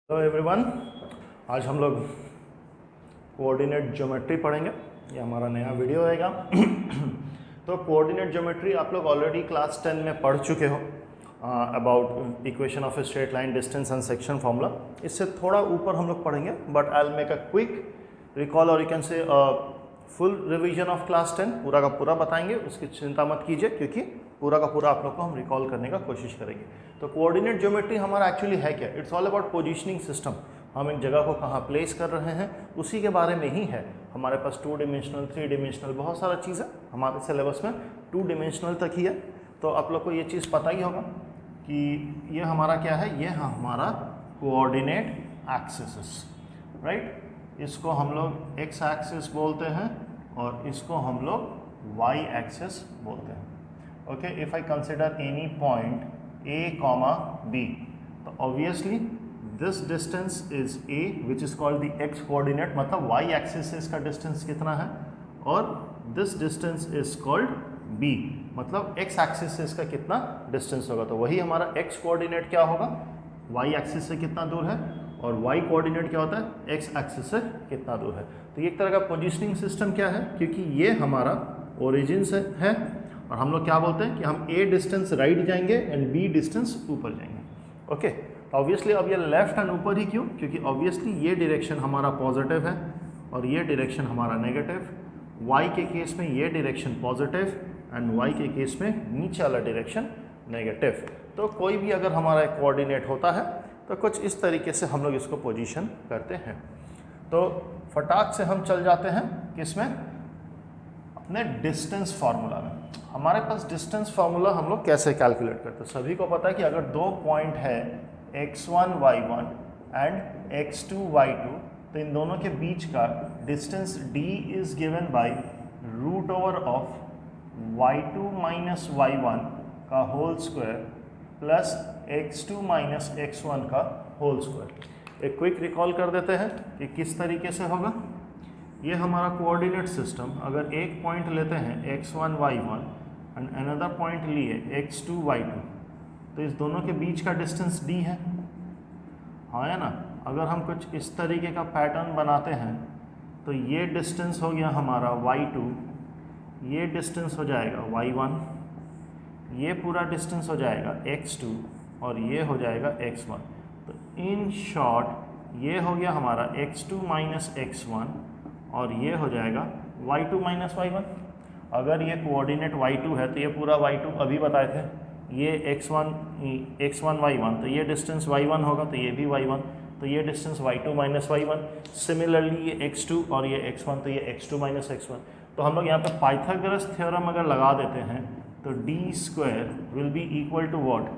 Hello everyone, आज हम लोग कोऑर्डिनेट ज्योमेट्री पढ़ेंगे। ये हमारा नया वीडियो रहेगा। तो कोऑर्डिनेट ज्योमेट्री आप लोग ऑलरेडी क्लास 10 में पढ़ चुके हो about equation of a straight line, distance and section formula. इससे थोड़ा ऊपर हम लोग पढ़ेंगे, but I will make a quick recall और you can say full revision of class 10। पूरा का पूरा बताएंगे, उसकी चिंता मत कीजिए, क्योंकि पूरा का पूरा आप लोग को हम रिकॉल करने का कोशिश करेंगे। तो कोऑर्डिनेट ज्योमेट्री हमारा एक्चुअली है क्या? It's all about positioning system. हम एक जगह को कहाँ प्लेस कर रहे हैं उसी के बारे में ही है। हमारे पास 2 डिमेंशनल, 3 डिमेंशनल, बहुत सारा चीज़ है हमारे सिलेबस में। 2 डिमेंशनल तक ही है। तो आप लोग को ये चीज़ पता ही होगा कि ये हमारा क्या है, ये हमारा कोऑर्डिनेट एक्सिस, राइट। इसको हम लोग एक्स एक्सिस बोलते हैं और इसको हम लोग वाई एक्सिस बोलते हैं। Okay, if I consider any point A, B, तो obviously this distance is A which is called the x coordinate, मतलब y एक्सिस से इसका डिस्टेंस कितना है, और this distance is called B, मतलब x एक्सिस से इसका कितना डिस्टेंस होगा। तो वही हमारा x कोऑर्डिनेट क्या होगा, y एक्सिस से कितना दूर है, और y कोऑर्डिनेट क्या होता है, x एक्सिस से कितना दूर है। तो ये एक तरह का पोजिशनिंग सिस्टम क्या है, क्योंकि ये हमारा ओरिजिन से है और हम लोग क्या बोलते हैं कि हम a डिस्टेंस राइट जाएंगे एंड b डिस्टेंस ऊपर जाएंगे। ओके, तो ऑब्वियसली अब ये लेफ्ट एंड ऊपर ही क्यों, क्योंकि ऑब्वियसली ये डायरेक्शन हमारा पॉजिटिव है और ये डायरेक्शन हमारा नेगेटिव। y के केस में ये डायरेक्शन पॉजिटिव एंड y के केस में नीचे वाला डायरेक्शन नेगेटिव। तो कोई भी अगर हमारा एक कोऑर्डिनेट होता है तो कुछ इस तरीके से हम लोग इसको पोजीशन करते हैं। तो फटाक से हम चल जाते हैं किसमें, अपने डिस्टेंस फार्मूला में। हमारे पास डिस्टेंस फार्मूला हम लोग कैसे कैलकुलेट करते हैं। सभी को पता है कि अगर 2 पॉइंट है x1 y1 and x2 y2, तो इन दोनों के बीच का distance d is given by root over of y2 minus y1 का whole square plus x2 minus x1 का होल स्क्वायर। एक क्विक रिकॉल कर देते हैं कि किस तरीके से होगा। ये हमारा कोऑर्डिनेट सिस्टम, अगर एक पॉइंट लेते हैं x1 y1 and another point लिए x2 y2, तो इस दोनों के बीच का डिस्टेंस d है, हाँ है ना। अगर हम कुछ इस तरीके का पैटर्न बनाते हैं तो ये डिस्टेंस हो गया हमारा y2, ये डिस्टेंस हो जाएगा y1, ये पूरा डिस्टेंस हो जाएगा x2 और ये हो जाएगा x1। तो इन शॉर्ट ये हो गया हमारा x2 माइनस x1 और ये हो जाएगा y2 माइनस y1। अगर ये कोऑर्डिनेट y2 है तो ये पूरा y2 अभी बताए थे, ये x1 y1, तो ये डिस्टेंस y1 होगा, तो ये भी y1, तो ये distance y2 minus y1। Similarly ये x2 और ये x1, तो ये x2 माइनस x1। तो हम लोग यहाँ पे पाइथागोरस थ्योरम अगर लगा देते हैं तो d square will be equal to what,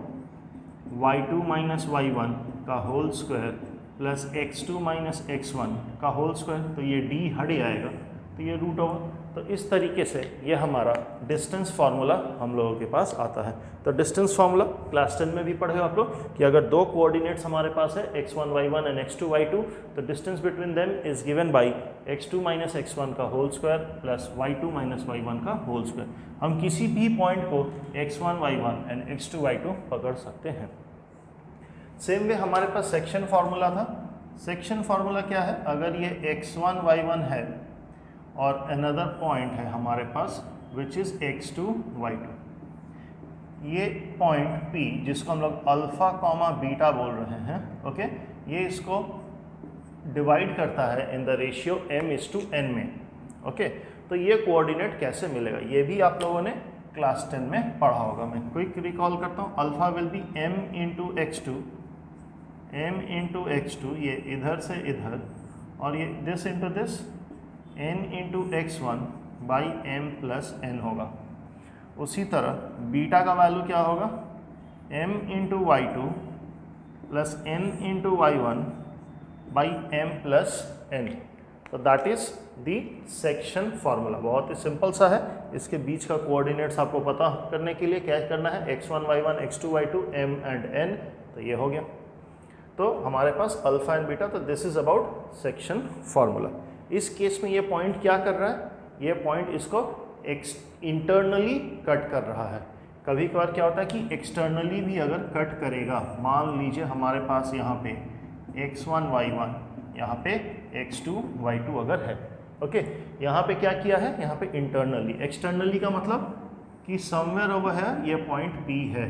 y2 minus y1 का whole square plus x2 minus x1 का होल स्क्वायर। तो ये d हट जाएगा, तो ये रूट ओवर। तो इस तरीके से ये हमारा डिस्टेंस फार्मूला हम लोगों के पास आता है। तो डिस्टेंस फार्मूला क्लास 10 में भी पढ़े हो आप लोग कि अगर 2 कोऑर्डिनेट्स हमारे पास है x1 y1 and x2 y2, तो distance between them is given bye x2 minus x1 का whole square plus y2 minus y1 का होल स्क्वायर। हम किसी भी पॉइंट को x1 y1 and x2 y2 पकड़ सकते हैं। सेम वे हमारे पास सेक्शन फार्मूला था। सेक्शन फार्मूला क्या है, अगर ये x1 y1 है और अनदर पॉइंट है हमारे पास विच इज़ x2 y2, ये पॉइंट P जिसको हम लोग अल्फा कॉमा बीटा बोल रहे हैं, ओके, ये इसको डिवाइड करता है इन द रेशियो m/n में, ओके। तो ये कोऑर्डिनेट कैसे मिलेगा, ये भी आप लोगों ने क्लास 10 में पढ़ा होगा। मैं क्विक रिकॉल करता हूँ। Alpha will be m into x2, ये इधर से इधर, और ये this into this, n into x1 by m plus n होगा। उसी तरह बीटा का वैल्यू क्या होगा, m into y2 plus n into y1 by m plus n। तो that is the section formula. बहुत ही सिंपल सा है। इसके बीच का कोऑर्डिनेट्स आपको पता करने के लिए क्या करना है, x1 y1 x2 y2 m and n, तो ये हो गया। तो हमारे पास अल्फा एंड बीटा, तो this is about section formula. इस केस में ये पॉइंट क्या कर रहा है, ये पॉइंट इसको इंटरनली कट कर रहा है। कभी कभार क्या होता है कि एक्सटर्नली भी अगर कट करेगा, मान लीजिए हमारे पास यहाँ पे x1 y1, यहाँ पे x2 y2 अगर है। ओके, यहाँ पे क्या किया है, यहाँ पे इंटरनली, एक्सटर्नली का मतलब कि समवेयर ओवर है ये पॉइंट P है,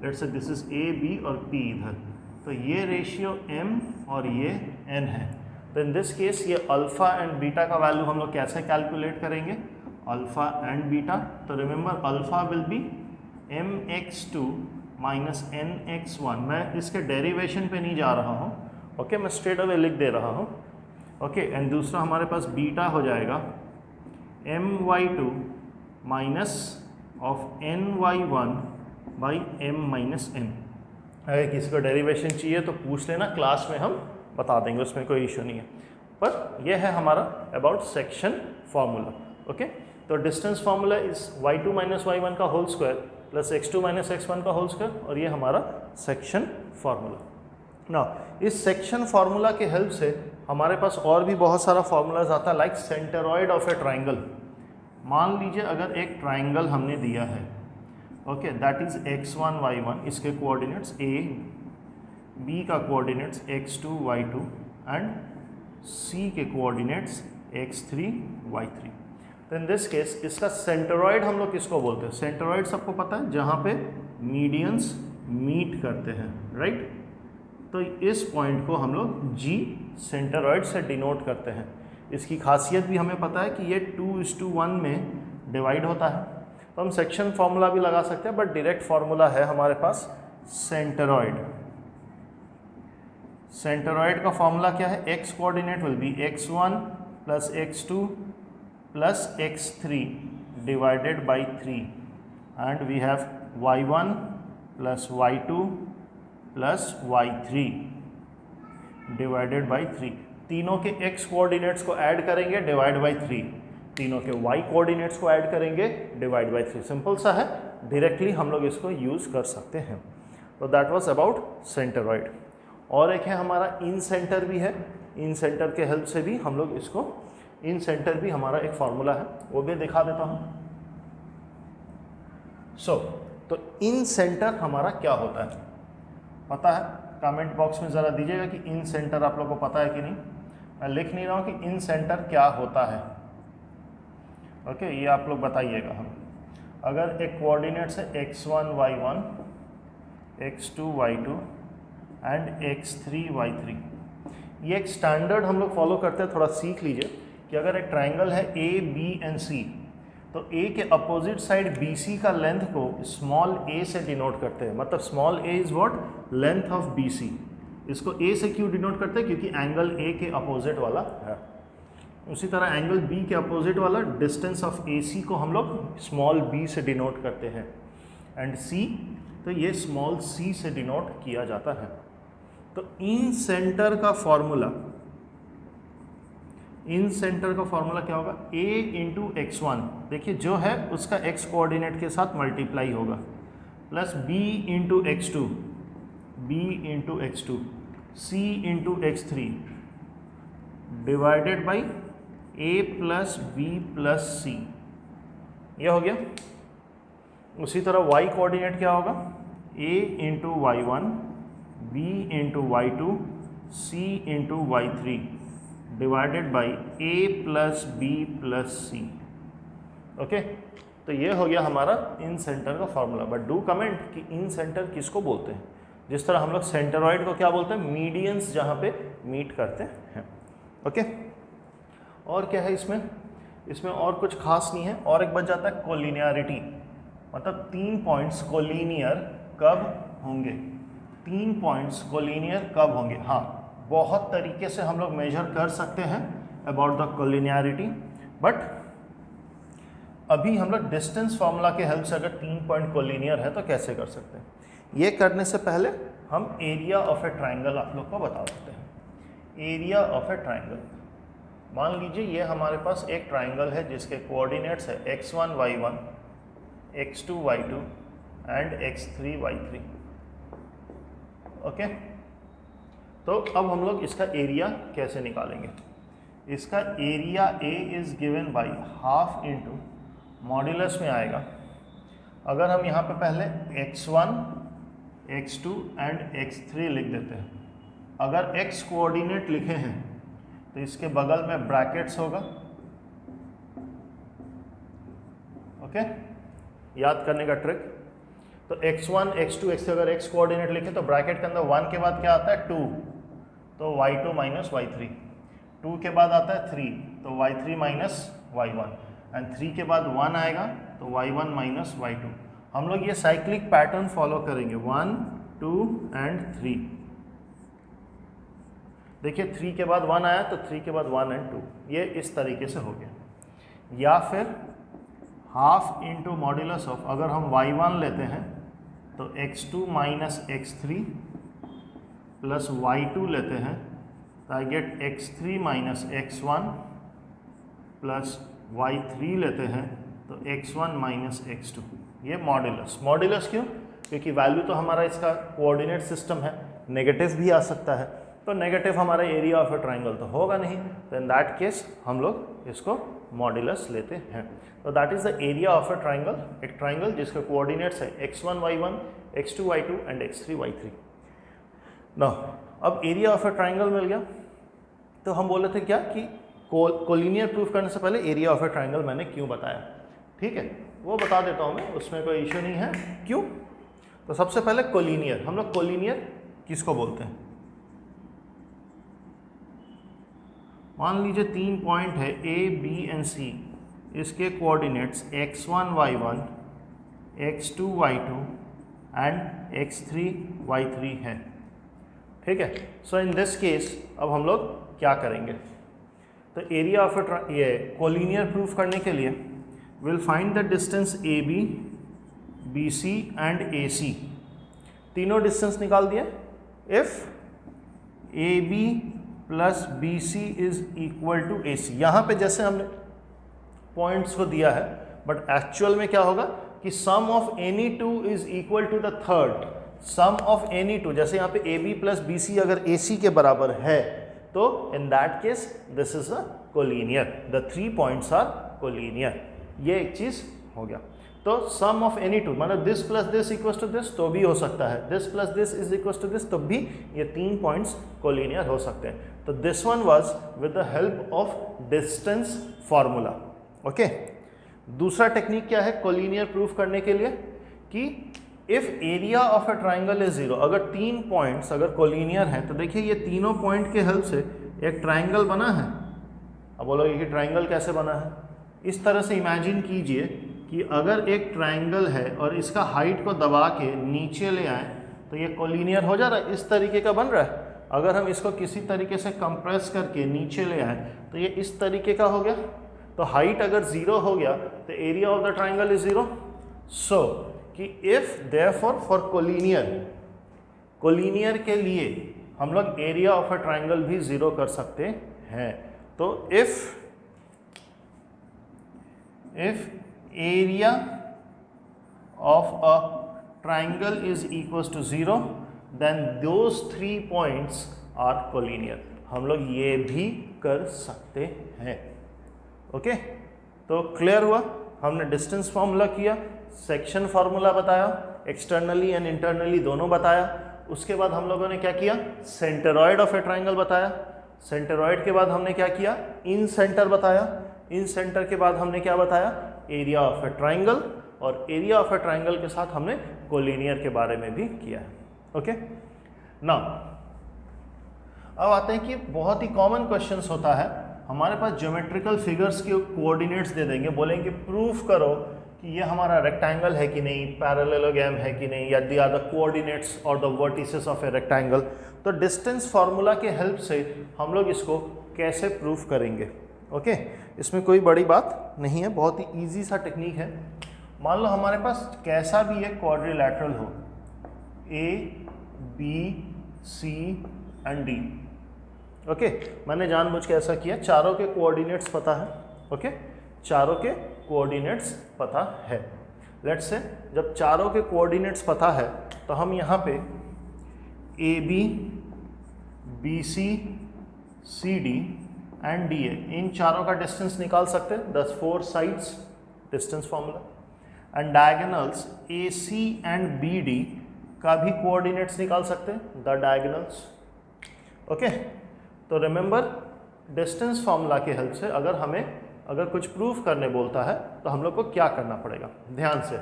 let's say this is A B और P इधर, तो ये रेशियो m और ये n है। तो इन दिस केस ये अल्फ़ा एंड बीटा का वैल्यू हम लोग कैसे कैलकुलेट करेंगे, अल्फ़ा एंड बीटा। तो remember alpha will be mx2 minus nx1। मैं इसके डेरिवेशन पे नहीं जा रहा हूँ, ओके, मैं स्ट्रेट अवे लिख दे रहा हूँ। ओके, एंड दूसरा हमारे पास बीटा हो जाएगा my2 minus of ny1 by m minus n। अगर किसी को डेरिवेशन चाहिए तो पूछ लेना, क्लास में हम बता देंगे, उसमें कोई इशू नहीं है। पर यह है हमारा अबाउट सेक्शन फार्मूला। ओके, तो डिस्टेंस फार्मूला इस y2 माइनस y1 का whole square plus x2 minus x1 का होल स्क्वायर, और ये हमारा सेक्शन फार्मूला। ना इस सेक्शन फार्मूला के हेल्प से हमारे पास और भी बहुत सारा फार्मूलाज आता है, लाइक सेंटरॉइड ऑफ ए ट्राइंगल। मान लीजिए अगर एक ट्राइंगल हमने दिया है, okay, that is x1 y1, इसके कोऑर्डिनेट्स a, b का coordinates x2 y2 and c के कोऑर्डिनेट्स x3 y3। तो इन दिस केस इसका सेंटरॉइड हम लोग किसको बोलते हैं, सेंटरॉइड सबको पता है, जहाँ पे मीडियंस मीट करते हैं, राइट। तो इस पॉइंट को हम लोग G सेंटरॉइड से डिनोट करते हैं। इसकी खासियत भी हमें पता है कि ये 2:1 में डिवाइड होता है, तो हम सेक्शन फार्मूला भी लगा सकते हैं, बट डायरेक्ट फार्मूला है हमारे पास सेंटरॉइड। सेंटरॉइड का फार्मूला क्या है, x coordinate will be x1 plus x2 plus x3 divided by 3 and we have y1 plus y2 plus y3 divided by 3। तीनों के x कोऑर्डिनेट्स को ऐड करेंगे डिवाइड बाई 3, तीनों के y कोऑर्डिनेट्स को ऐड करेंगे डिवाइड बाई 3। सिंपल सा है, डायरेक्टली हम लोग इसको यूज़ कर सकते हैं। तो दैट वाज अबाउट सेंटरॉइड। और एक है हमारा इन सेंटर भी है, इन सेंटर के हेल्प से भी हम लोग इसको, इन सेंटर भी हमारा एक फार्मूला है, वो भी दिखा देता हूँ। तो इन सेंटर हमारा क्या होता है पता है, कमेंट बॉक्स में ज़रा दीजिएगा कि इन सेंटर आप लोगों को पता है कि नहीं। मैं लिख नहीं रहा हूँ कि इन सेंटर क्या होता है, ओके, ये आप लोग बताइएगा। हम अगर एक कोऑर्डिनेट्स है x1 y1, x2 y2 and x3 y3, ये एक स्टैंडर्ड हम लोग फॉलो करते हैं, थोड़ा सीख लीजिए कि अगर एक ट्राइंगल है a b एंड c, तो a के अपोजिट साइड BC का लेंथ को स्मॉल a से डिनोट करते हैं। मतलब small a is what, length of BC। इसको a से क्यों डिनोट करते हैं, क्योंकि एंगल a के अपोजिट वाला है। उसी तरह एंगल b के अपोजिट वाला डिस्टेंस ऑफ AC को हम लोग स्मॉल b से डिनोट करते हैं, एंड c, तो ये स्मॉल c से डिनोट किया जाता है। तो इन सेंटर का फॉर्मूला, इन सेंटर का फॉर्मूला क्या होगा, a इंटू x1, देखिए जो है उसका x कोऑर्डिनेट के साथ मल्टीप्लाई होगा, plus b into x2, b into x2, c into x3 divided by a plus b plus c, यह हो गया। उसी तरह y कोऑर्डिनेट क्या होगा, a into y1, b into y2, c into y3 divided by a plus b plus c। Okay, तो ये हो गया हमारा इन सेंटर का फॉर्मूला। बट डू कमेंट कि इन सेंटर किसको बोलते हैं। जिस तरह हम लोग सेंटरॉइड को क्या बोलते हैं, मीडियंस जहाँ पे मीट करते हैं। ओके, और क्या है इसमें, इसमें और कुछ खास नहीं है। और एक बच जाता है कोलिनियरिटी, मतलब 3 पॉइंट्स कोलिनियर कब होंगे, 3 पॉइंट्स कोलिनियर कब होंगे। हाँ, बहुत तरीके से हम लोग मेजर कर सकते हैं अबाउट द कोलिनियरिटी, बट अभी हम लोग डिस्टेंस फार्मूला के हेल्प से अगर 3 पॉइंट कोलिनियर है तो कैसे कर सकते हैं। ये करने से पहले हम एरिया ऑफ ए ट्राइंगल आप लोग को बता देते हैं। एरिया ऑफ ए ट्राइंगल, मान लीजिए ये हमारे पास एक ट्राइंगल है जिसके कोऑर्डिनेट्स है x1 y1, x2 y2 and x3 y3। Okay, तो अब हम लोग इसका एरिया कैसे निकालेंगे। इसका area A is given by half into modulus में आएगा। अगर हम यहाँ पे पहले x1, x2 एंड x3 लिख देते हैं, अगर x कोऑर्डिनेट लिखे हैं तो इसके बगल में ब्रैकेट्स होगा, ओके, याद करने का ट्रिक। तो x1 x2 x3 अगर x कोऑर्डिनेट लिखे तो ब्रैकेट के अंदर 1 के बाद क्या आता है 2, तो y2 माइनस y3, 2 के बाद आता है 3 तो y3 माइनस y1, एंड 3 के बाद 1 आएगा तो y1 माइनस y2। हम लोग ये साइक्लिक पैटर्न फॉलो करेंगे 1 2 एंड 3। देखिए 3 के बाद 1 आया तो 3 के बाद 1 एंड 2, ये इस तरीके से हो गया। या फिर हाफ इंटू मॉड्यूलस ऑफ, अगर हम y1 लेते हैं तो x2 minus x3 plus y2 लेते हैं तो I get x3 minus x1 plus y3 लेते हैं तो x1 माइनस x2। ये मॉड्यूलस क्यों? क्योंकि वैल्यू तो हमारा इसका कोऑर्डिनेट सिस्टम है, नेगेटिव भी आ सकता है, तो नेगेटिव हमारा एरिया ऑफ ए ट्राइंगल तो होगा नहीं, तो इन दैट केस हम लोग इसको मॉड्यूलस लेते हैं। तो that is the area of A triangle, एक ट्राइंगल जिसके कोऑर्डिनेट्स है x1 y1 x2 y2 and x3 y3। ना अब एरिया ऑफ ए ट्राइंगल मिल गया, तो हम बोले थे क्या कि कोलिनियर प्रूफ करने से पहले एरिया ऑफ ए ट्राइंगल मैंने क्यों बताया, ठीक है, वो बता देता हूँ मैं, उसमें कोई इश्यू नहीं है। क्यों? तो सबसे पहले कोलिनियर, हम लोग कोलिनियर किसको बोलते हैं? मान लीजिए 3 पॉइंट है A, B एंड C, इसके coordinates x1 y1 x2 y2 and x3 y3 है, ठीक है। सो इन दिस केस अब हम लोग क्या करेंगे? तो एरिया ऑफ ये कोलिनियर प्रूफ करने के लिए will find the distance AB, BC and AC, तीनों डिस्टेंस निकाल दिया। If AB plus BC is equal to AC, यहाँ पे जैसे हमने पॉइंट्स को दिया है, बट एक्चुअल में क्या होगा कि sum of any two is equal to the third, sum of any two, जैसे यहाँ पे AB प्लस BC अगर AC के बराबर है तो in that case this is a collinear, the 3 points are collinear, ये एक चीज हो गया। तो सम ऑफ एनी टू मतलब this plus this equal to this तो भी हो सकता है, this plus this is equal to this तो भी ये 3 पॉइंट्स कोलिनियर हो सकते हैं। तो this one was with the help of distance formula, okay. दूसरा टेक्निक क्या है कोलिनियर प्रूफ करने के लिए कि if area of a triangle is 0, अगर 3 पॉइंट्स अगर कोलिनियर हैं तो देखिए ये तीनों पॉइंट के हेल्प से एक ट्राइंगल बना है। अब बोलोगे कि ट्राइंगल कैसे बना है? इस तरह से इमेजिन कीजिए कि अगर एक ट्राइंगल है और इसका हाइट को दबा के नीचे ले आए तो ये कोलिनियर हो जा रहा है, इस तरीके का बन रहा है। अगर हम इसको किसी तरीके से कंप्रेस करके नीचे ले आए तो ये इस तरीके का हो गया। तो हाइट अगर 0 हो गया तो area of the triangle is 0। सो कि इफ देयरफॉर फॉर कोलिनियर के लिए हम लोग एरिया ऑफ अ ट्राइंगल भी 0 कर सकते हैं। तो if area of a triangle is equal to 0 then those 3 points are collinear. हम लोग ये भी कर सकते हैं, ओके। तो क्लियर हुआ, हमने डिस्टेंस फॉर्मूला किया, सेक्शन फार्मूला बताया, एक्सटर्नली एंड इंटरनली दोनों बताया। उसके बाद हम लोगों ने क्या किया? सेंटरॉइड ऑफ ए ट्राइंगल बताया। सेंटरॉइड के बाद हमने क्या किया? इन सेंटर बताया। इन सेंटर के बाद हमने क्या बताया? एरिया ऑफ ए ट्राइंगल, और एरिया ऑफ ए ट्राइंगल के साथ हमने कोलिनियर के बारे में भी किया है, ओके। नाउ अब आते हैं कि बहुत ही कॉमन क्वेश्चंस होता है, हमारे पास ज्योमेट्रिकल फिगर्स के कोऑर्डिनेट्स दे देंगे, बोलेंगे प्रूफ करो कि ये हमारा रेक्टेंगल है कि नहीं, पैरेललोग्राम है कि नहीं, या दी आर द कोऑर्डिनेट्स और the vertices of a rectangle. तो डिस्टेंस फार्मूला के हेल्प से हम लोग इसको कैसे प्रूफ करेंगे, ओके। इसमें कोई बड़ी बात नहीं है, बहुत ही ईजी सा टेक्निक है। मान लो हमारे पास कैसा भी एक क्वाड्रिलैटरल हो, A, B, C and D, okay. मैंने जानबूझ के ऐसा किया, चारों के कोऑर्डिनेट्स पता है, ओके, चारों के कोऑर्डिनेट्स पता है। लेट्स से जब चारों के कोऑर्डिनेट्स पता है तो हम यहाँ पे AB, BC, CD and DA इन चारों का डिस्टेंस निकाल सकते हैं, 4 sides distance formula, and diagonals AC and BD का भी कोऑर्डिनेट्स निकाल सकते हैं, द डायगोनल्स। ओके, तो रिमेंबर डिस्टेंस फॉर्मूला की हेल्प से अगर कुछ प्रूफ करने बोलता है तो हम लोग को क्या करना पड़ेगा। ध्यान से,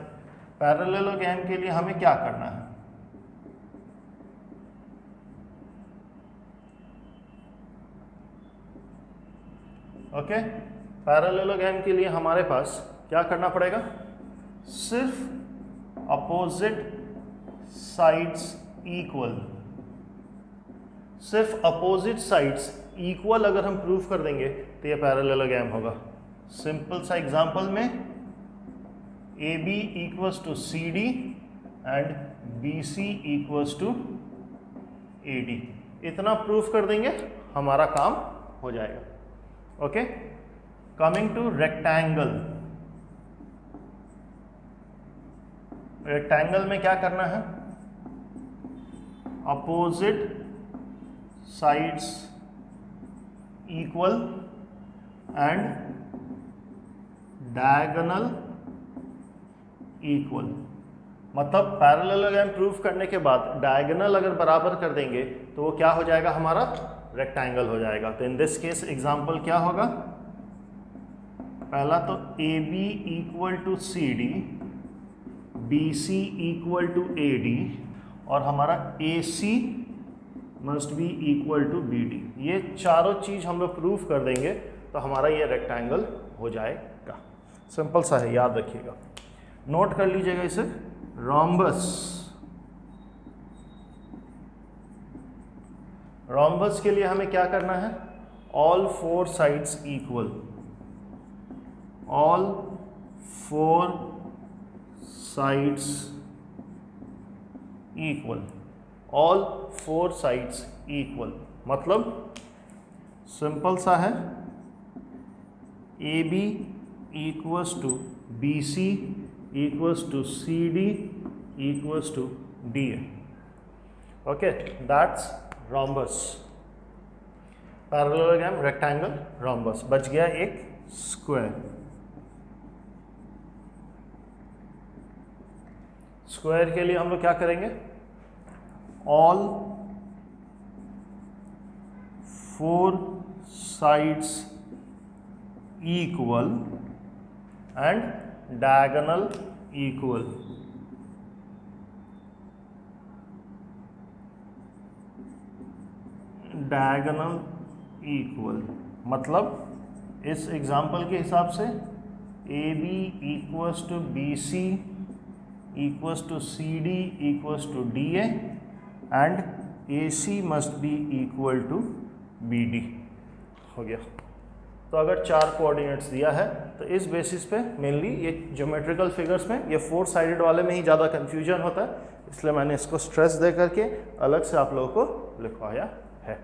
पैरेललोग्राम के लिए हमें क्या करना है। ओके, पैरेललोग्राम के लिए हमारे पास क्या करना पड़ेगा, सिर्फ अपोजिट साइड्स इक्वल, सिर्फ अपोजिट साइड्स इक्वल अगर हम प्रूफ कर देंगे तो ये पैरेललोग्राम होगा। सिंपल सा एग्जांपल में AB equals to CD and BC equals to AD, इतना प्रूफ कर देंगे हमारा काम हो जाएगा। Okay, coming to rectangle. Rectangle में क्या करना है, opposite sides equal and diagonal equal. मतलब पैरेललोग्राम प्रूफ करने के बाद डायगोनल अगर बराबर कर देंगे तो वो क्या हो जाएगा, हमारा रेक्टेंगल हो जाएगा। तो इन दिस केस एग्जांपल क्या होगा, पहला तो AB equal to CD, BC equal to AD और हमारा AC must be equal to BD। ये चारों चीज हम लोग प्रूफ कर देंगे तो हमारा ये रेक्टेंगल हो जाएगा। सिंपल सा है, याद रखिएगा, नोट कर लीजिएगा इसे। रोम्बस, रोम्बस के लिए हमें क्या करना है, all four sides equal, all four sides equal, all four sides equal. मतलब सिंपल सा है, AB equals to BC equals to CD equals to DA। Okay, that's rhombus, parallelogram, rectangle, rhombus. बच गया एक स्क्वायर। स्क्वायर के लिए हम लोग क्या करेंगे, all four sides equal and diagonal equal. Diagonal equal मतलब इस एग्जाम्पल के हिसाब से AB equals to BC equals to CD equals to DA and AC must be equal to BD। हो गया। तो अगर चार कोऑर्डिनेट्स दिया है तो इस बेसिस पे मेनली ये ज्योमेट्रिकल फिगर्स में ये फोर साइडेड वाले में ही ज़्यादा कन्फ्यूजन होता है, इसलिए मैंने इसको स्ट्रेस दे करके अलग से आप लोगों को लिखवाया है।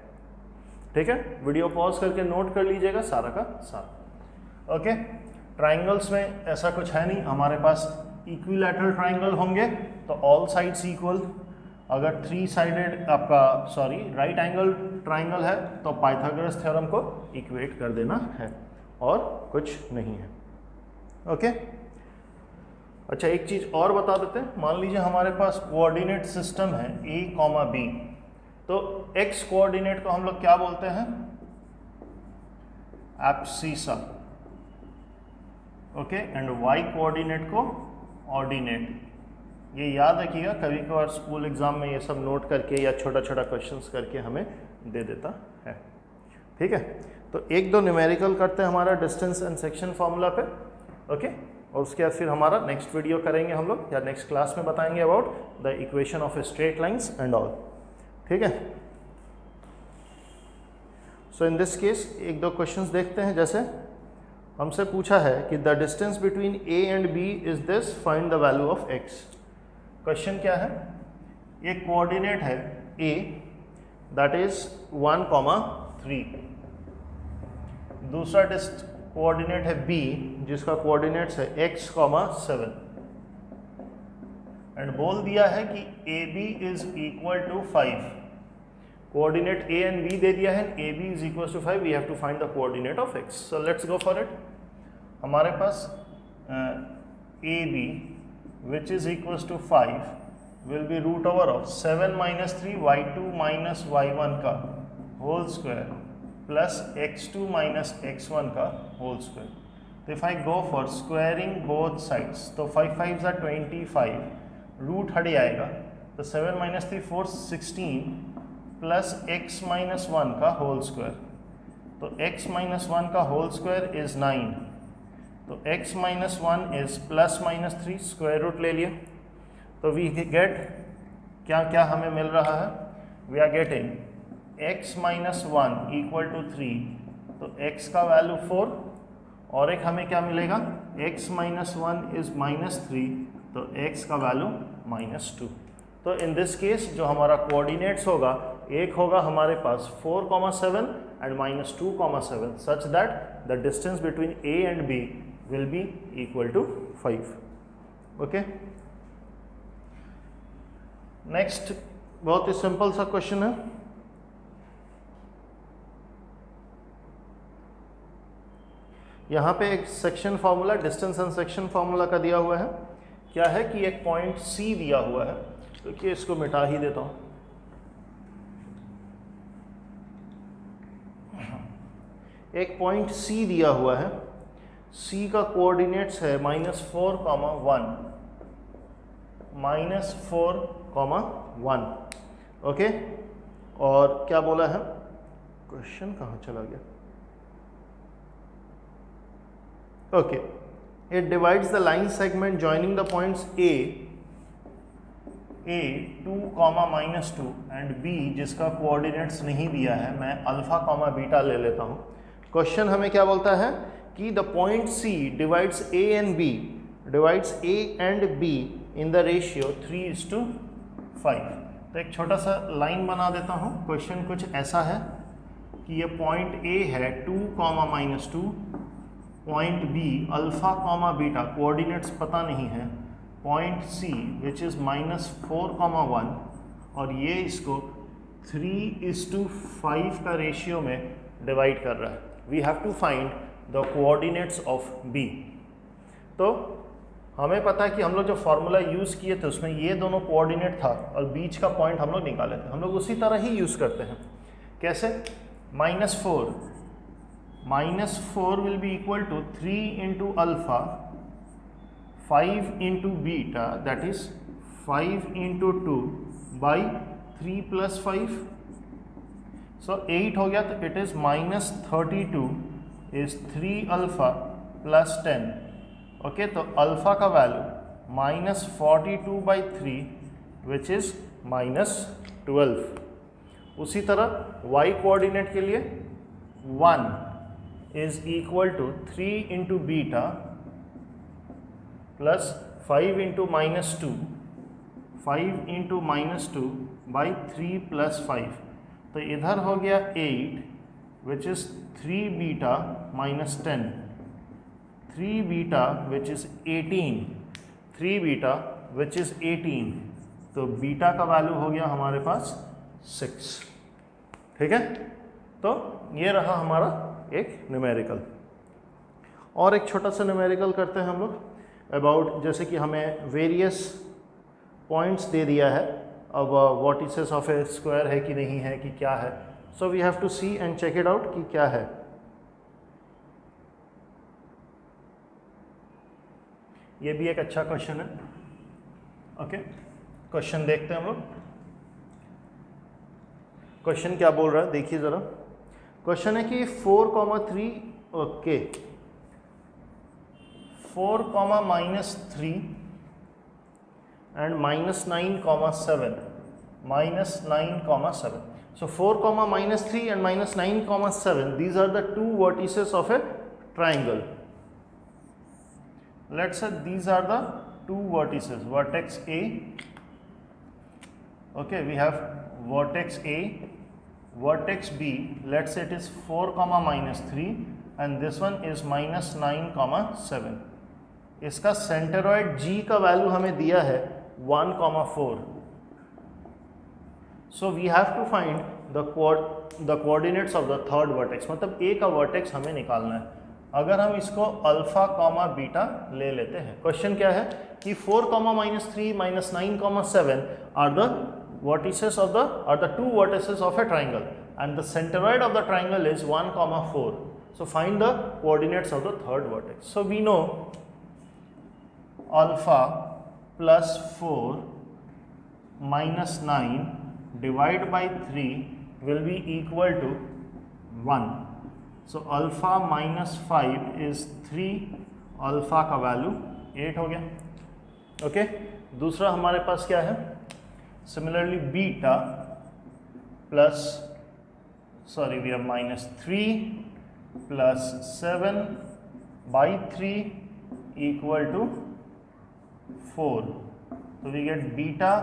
ठीक है, वीडियो पॉज करके नोट कर लीजिएगा सारा का सारा। ओके, ट्राइंगल्स में ऐसा कुछ है नहीं, हमारे पास इक्विलैटरल ट्राइंगल होंगे तो ऑल साइड्स इक्वल। अगर three sided right angle triangle है तो पाइथागोरस थ्योरम को इक्वेट कर देना है और कुछ नहीं है। ओके, अच्छा एक चीज और बता देते हैं, मान लीजिए हमारे पास कोऑर्डिनेट सिस्टम है A, B, तो x कोऑर्डिनेट को हम लोग क्या बोलते हैं, abscissa. Okay, and y coordinate को ऑर्डिनेट। ये याद रखिएगा, कभी कभार स्कूल एग्जाम में ये सब नोट करके या छोटा छोटा क्वेश्चंस करके हमें दे देता है। ठीक है, तो एक दो न्यूमेरिकल करते हैं हमारा डिस्टेंस एंड सेक्शन फॉर्मूला पे। ओके, और उसके बाद फिर हमारा नेक्स्ट वीडियो करेंगे हम लोग, या नेक्स्ट क्लास में बताएंगे about the equation of straight lines and all. ठीक है, सो इन दिस केस एक दो क्वेश्चंस देखते हैं। जैसे हमसे पूछा है कि the distance between A and B is this, find the value of x। Question क्या है, एक कोऑर्डिनेट है A दैट इज 1,3, दूसरा कोऑर्डिनेट है B जिसका कोऑर्डिनेट्स है x, 7, एंड बोल दिया है कि AB is equal to 5। Coordinate A and B दे दिया है, AB is equal to 5, we have to find the coordinate of x। So let's go for it. हमारे पास AB which is equals to 5 will be root over of 7 - 3 y2 - y1 का whole square plus x2 minus x1 का whole square. तो if I go for squaring both sides तो 5 5 25, root हट जाएगा तो 7 minus 3 4 16 plus x minus 1 का whole square. तो x minus 1 का होल स्क्वायर इज 9, तो x minus 1 is plus minus 3, square root ले लिए। तो वी गेट क्या क्या हमें मिल रहा है, we are getting x minus 1 equal to 3, तो x का वैल्यू 4, और एक हमें क्या मिलेगा, x माइनस 1 इज माइनस 3, तो x का वैल्यू माइनस 2। तो इन दिस केस जो हमारा कोऑर्डिनेट्स होगा, एक होगा हमारे पास 4,7 and minus 2,7 such that the distance between a and b will be equal to 5। Okay, next बहुत ही सिंपल सा क्वेश्चन है। यहाँ पे एक section formula, distance and section formula का दिया हुआ है। क्या है कि एक पॉइंट C दिया हुआ है, तो कि इसको मिटा ही देता हूँ। एक पॉइंट C दिया हुआ है, C का कोऑर्डिनेट्स है -4, 1, -4, 1। ओके, और क्या बोला है, क्वेश्चन कहाँ चला गया, okay, it divides the line segment joining the points A 2, -2 and B जिसका कोऑर्डिनेट्स नहीं दिया है, मैं अल्फा, बीटा ले लेता हूँ। क्वेश्चन हमें क्या बोलता है कि the point C divides A and B, divides A and B in the ratio 3:5। तो एक छोटा सा लाइन बना देता हूँ। क्वेश्चन कुछ ऐसा है कि ये पॉइंट A है 2, -2, point B alpha, beta, coordinates पता नहीं है, पॉइंट C विच इज़ -4, 1, और ये इसको 3:5 का रेशियो में डिवाइड कर रहा है। We have to find the coordinates of B। तो हमें पता है कि हम लोग जो फॉर्मूला यूज़ किए थे उसमें ये दोनों कोऑर्डिनेट था और बीच का पॉइंट हम लोग निकाले थे। हम लोग उसी तरह ही यूज़ करते हैं। कैसे, -4 will be equal to 3 into alpha, 5 into beta, that is 5 into 2 by 3 plus 5, so 8 हो गया। तो it is -32 is 3 alpha plus 10। Okay, तो अल्फा का वैल्यू -42/3 विच इज -12। उसी तरह y कोऑर्डिनेट के लिए 1 is equal to 3 into beta plus 5 into -2, 5 into -2 by 3 plus 5। तो इधर हो गया 8 which is 3 beta -10, 3 beta which is 18, 3 beta which is 18। तो बीटा का वैल्यू हो गया हमारे पास 6। ठीक है, तो ये रहा हमारा एक न्यूमेरिकल। और एक छोटा सा न्यूमेरिकल करते हैं हम लोग अबाउट, जैसे कि हमें वेरियस पॉइंट्स दे दिया है। अब वर्टिसेस ऑफ ए स्क्वायर है कि नहीं है कि क्या है, so we have to see and check it out कि क्या है। ये भी एक अच्छा क्वेश्चन है। ओके, क्वेश्चन देखते हैं हम लोग। क्वेश्चन क्या बोल रहा है देखिए ज़रा। क्वेश्चन है कि 4,3, okay, 4, -3 and -9,7, -9,7. So 4, -3 and -9,7, these are the two vertices of a triangle. Let's say these are the two vertices, vertex A. Okay, we have vertex A, vertex B. Let's say it is 4, -3 and this one is -9,7. इसका सेंटरॉइड G का value हमें दिया है 1,4. So we have to find the coordinates of the third vertex, मतलब A का vertex हमें निकालना है। अगर हम इसको अल्फा, बीटा ले लेते हैं, क्वेश्चन क्या है कि 4, -3, -9,7 are the vertices of the two vertices of a triangle. and the centroid of the triangle is 1, 4. So find the coordinates of the third vertex. So we know alpha plus 4 minus 9 divided by 3 will be equal to 1. So alpha minus 5 is 3, alpha का value 8 हो गया. Okay, दूसरा हमारे पास क्या है? Similarly beta plus we have minus 3 plus 7 by 3 equal to 4. तो we get beta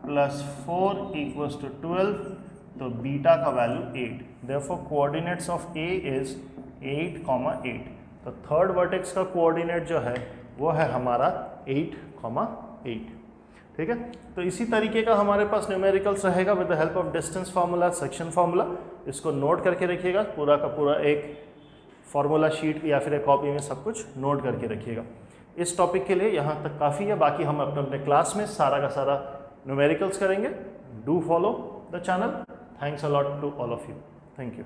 plus 4 equals to 12. तो बीटा का value 8. Therefore coordinates of A is 8, 8. तो थर्ड वर्टेक्स का कोऑर्डिनेट जो है वो है हमारा 8, 8. ठीक है, तो इसी तरीके का हमारे पास न्यूमेरिकल्स रहेगा with the help of distance formula, section formula. इसको नोट करके रखिएगा, पूरा का पूरा एक फार्मूला शीट या फिर एक कॉपी में सब कुछ नोट करके रखिएगा. इस टॉपिक के लिए यहाँ तक काफ़ी है. बाकी हम अपने अपने क्लास में सारा का सारा न्यूमेरिकल्स करेंगे. Do follow the channel. Thanks a lot to all of you. Thank you.